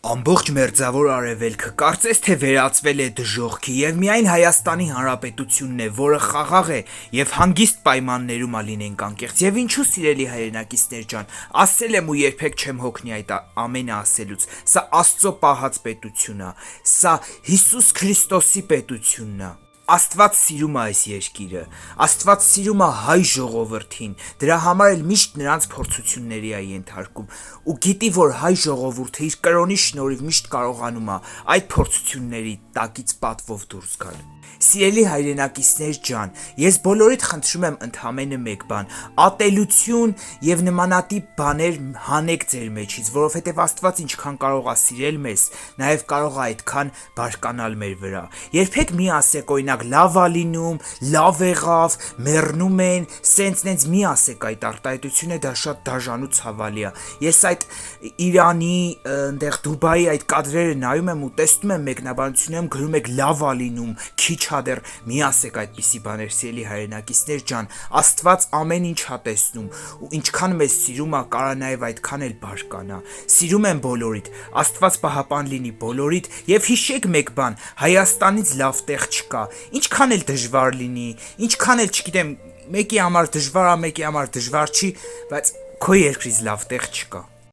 Ամբողջ մերձավոր արևելքը կարծես թե վերածվել է դժոխքի և միայն Հայաստանի Հանրապետությունն է, որը խաղաղ է և հանգիստ պայմաններում լինենք անկեղծ, և ինչու սիրելի հայրենակիցներ ջան, ասել եմ ու երբեք չեմ հոգնի այդ ամենը ասելուց, սա Աստծո պահած պետություն ա, սա Հիսուս Քրիստոսի պետությունն ա, Աստված սիրում ա այս երկիրը, Աստված սիրում ա հայ ժողովրդին, դրա համար էլ միշտ նրանց փորձությունների ա ենթարկում ու գիտի, որ հայ ժողովուրդը իր կրոնի շնորհիվ միշտ կարողանում ա այդ փորձությունների տակից պատվով դուրս գալ։ Սիրելի հայրենակիցներ ջան, ես բոլորիդ խնդրում եմ ընդամենը մեկ բան՝ ատելություն և նմանատիպ բաներ հանեք ձեր մեջից, որովհետև Աստված ինչքան կարող ա սիրել մեզ, նաև կարող ա այդքան բարկանալ մեր վրա։ Երբեք մի ասեք, օրինակ, լավ ա լինում, լավ եղավ, մեռնում են, սենց մի ասեք այդ արտահայտությունը, դա շատ դաժան ու ցավալի ա։ Ես այդ Իրանի, այնտեղ Դուբայի այդ կադրերը նայում եմ ու տեսնում եմ մեկնաբանությունում գրում եք լավ ա լինում, քիչ ա դեռ, մի ասեք այդպիսի բաներ, սիրելի հայրենակիցներ ջան, Աստված ամեն ինչ ա տեսնում ու ինչքան մեզ սիրում ա, կարա նաև այդքան էլ բարկանա։ Սիրում եմ բոլորիդ, Աստված պահապան լինի բոլորիդ և հիշեք մեկ բան, Հայաստանից լավ տեղ չկա, ինչքան էլ դժվար լինի, ինչքան էլ չգիտեմ, մեկի համար դժվար ա, մեկի համար դժվար չի, բայց քո երկրից լավ տեղ չկա։